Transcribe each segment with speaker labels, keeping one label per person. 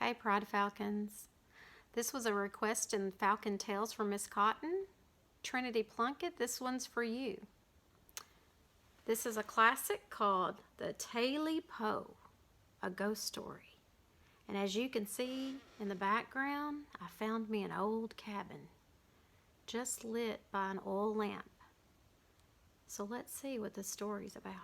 Speaker 1: Hey, Pride Falcons. This was a request in Falcon Tales from Miss Cotton. Trinity Plunkett, this one's for you. This is a classic called The Tailypo, a ghost story. And as you can see in the background, I found me an old cabin, just lit by an oil lamp. So let's see what this story's about.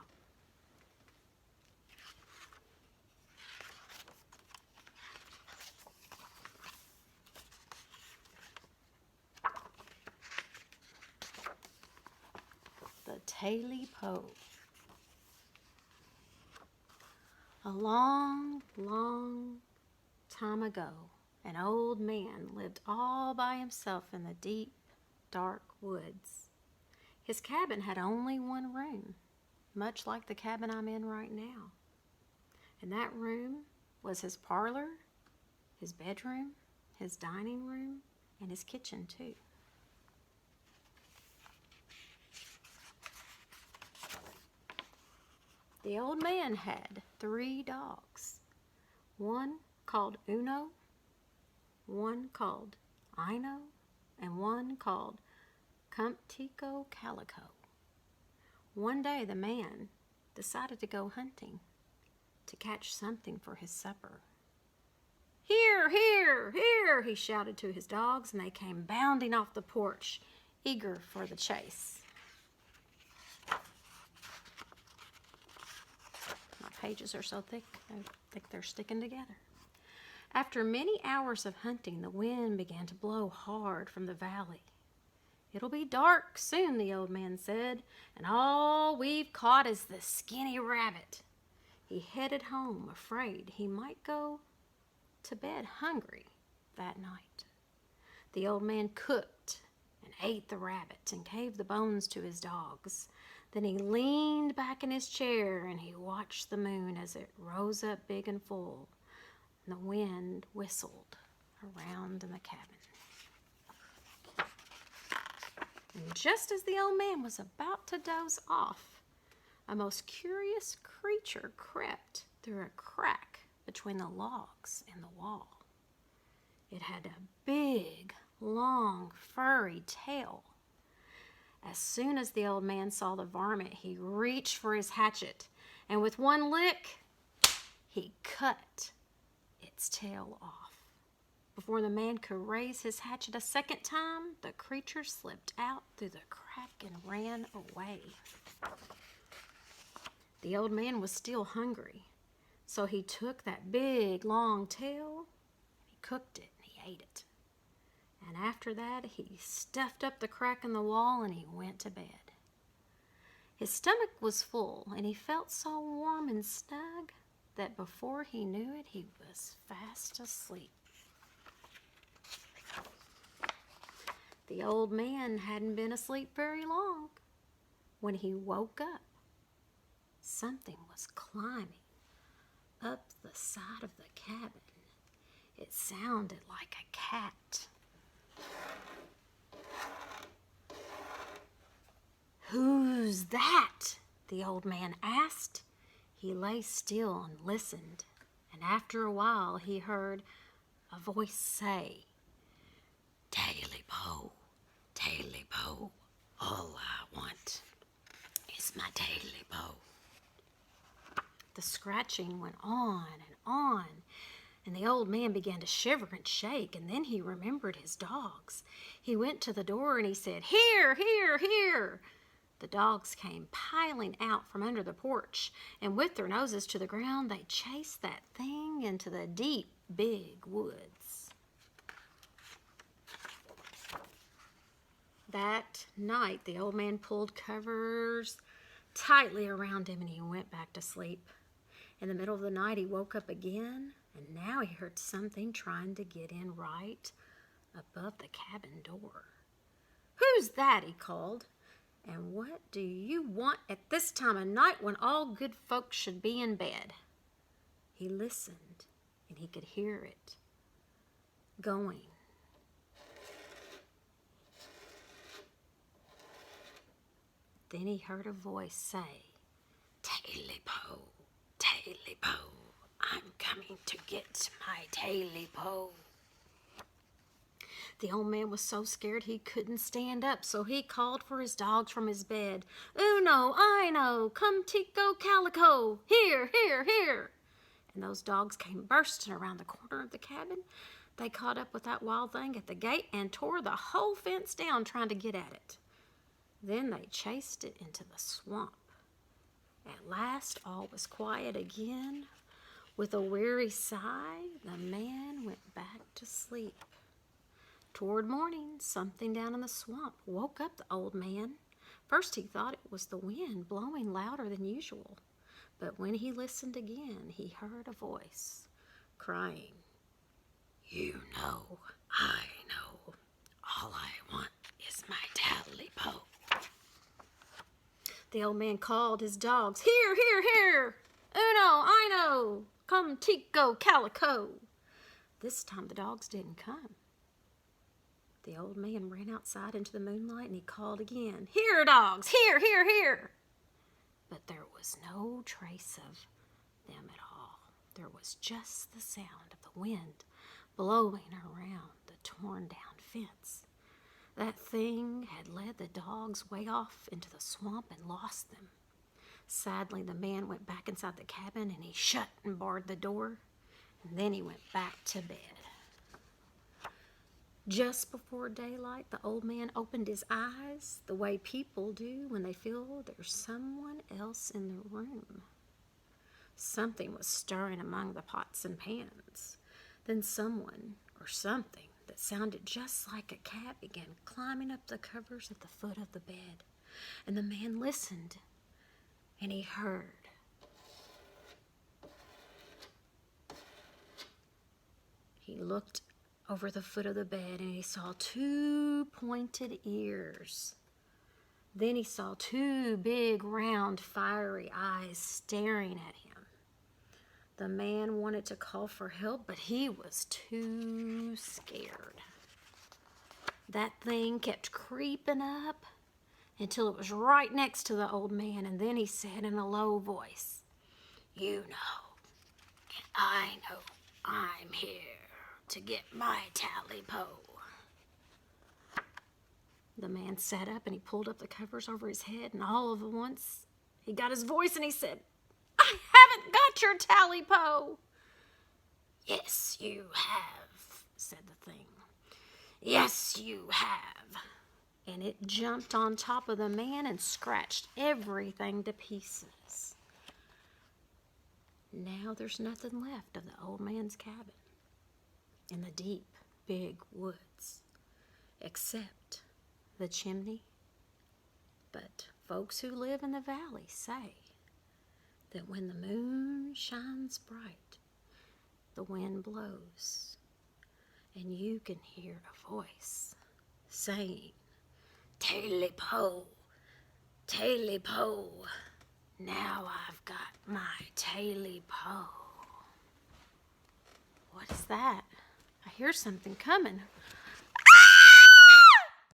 Speaker 1: The Tailypo. A long, long time ago, an old man lived all by himself in the deep, dark woods. His cabin had only one room, much like the cabin I'm in right now. And that room was his parlor, his bedroom, his dining room, and his kitchen too. The old man had 3 dogs, one called Uno, one called Ino, and one called Cumptico Calico. One day the man decided to go hunting to catch something for his supper. "Here, here, here," he shouted to his dogs, and they came bounding off the porch, eager for the chase. My pages are so thick, I think they're sticking together. After many hours of hunting, the wind began to blow hard from the valley. "It'll be dark soon," the old man said, "and all we've caught is the skinny rabbit." He headed home, afraid he might go to bed hungry that night. The old man cooked and ate the rabbit and gave the bones to his dogs. Then he leaned back in his chair and he watched the moon as it rose up big and full, and the wind whistled around in the cabin. And just as the old man was about to doze off, a most curious creature crept through a crack between the logs in the wall. It had a big, long, furry tail. As soon as the old man saw the varmint, he reached for his hatchet, and with one lick, he cut its tail off. Before the man could raise his hatchet a second time, the creature slipped out through the crack and ran away. The old man was still hungry, so he took that big, long tail, he cooked it, and he ate it. And after that, he stuffed up the crack in the wall and he went to bed. His stomach was full, and he felt so warm and snug that before he knew it, he was fast asleep. The old man hadn't been asleep very long. When he woke up, something was climbing up the side of the cabin. It sounded like a cat. "Who's that?" the old man asked. He lay still and listened, and after a while he heard a voice say, "Tailypo, Tailypo, all I want is my Tailypo." The scratching went on, and the old man began to shiver and shake, and then he remembered his dogs. He went to the door and he said, "Here, here, here." The dogs came piling out from under the porch, and with their noses to the ground, they chased that thing into the deep, big woods. That night, the old man pulled covers tightly around him and he went back to sleep. In the middle of the night, he woke up again, and now he heard something trying to get in right above the cabin door. "Who's that?" he called. "And what do you want at this time of night when all good folks should be in bed?" He listened, and he could hear it going. Then he heard a voice say, "Tailypo, Tailypo, I'm coming to get my Tailypo. The old man was so scared he couldn't stand up, so he called for his dogs from his bed. Uno, Ino, come Tico Calico, here, here, here. And those dogs came bursting around the corner of the cabin. They caught up with that wild thing at the gate and tore the whole fence down trying to get at it. Then they chased it into the swamp. At last, all was quiet again. With a weary sigh, the man went back to sleep. Toward morning, something down in the swamp woke up the old man. First he thought it was the wind blowing louder than usual. But when he listened again, he heard a voice crying, "You know, I know. All I want is my Tailypo." The old man called his dogs, "Here, here, here! Uno, Ino, come Tico Calico." This time the dogs didn't come. The old man ran outside into the moonlight and he called again, "Here, dogs! Here, here, here!" But there was no trace of them at all. There was just the sound of the wind blowing around the torn down fence. That thing had led the dogs way off into the swamp and lost them. Sadly, the man went back inside the cabin and he shut and barred the door, and then he went back to bed. Just before daylight, the old man opened his eyes the way people do when they feel there's someone else in the room. Something was stirring among the pots and pans. Then someone or something that sounded just like a cat began climbing up the covers at the foot of the bed. And the man listened, and he heard. He looked over the foot of the bed and he saw 2 pointed ears. Then he saw 2 big, round, fiery eyes staring at him. The man wanted to call for help, but he was too scared. That thing kept creeping up until it was right next to the old man, and then he said in a low voice, "You know, and I know I'm here to get my Tailypo." The man sat up and he pulled up the covers over his head, and all of at once he got his voice and he said, "I haven't got your Tailypo." "Yes, you have," said the thing. "Yes, you have." And it jumped on top of the man and scratched everything to pieces. Now there's nothing left of the old man's cabin in the deep, big woods, except the chimney. But folks who live in the valley say that when the moon shines bright, the wind blows, and you can hear a voice saying, "Tailypo, Tailypo, now I've got my Tailypo." What is that? I hear something coming.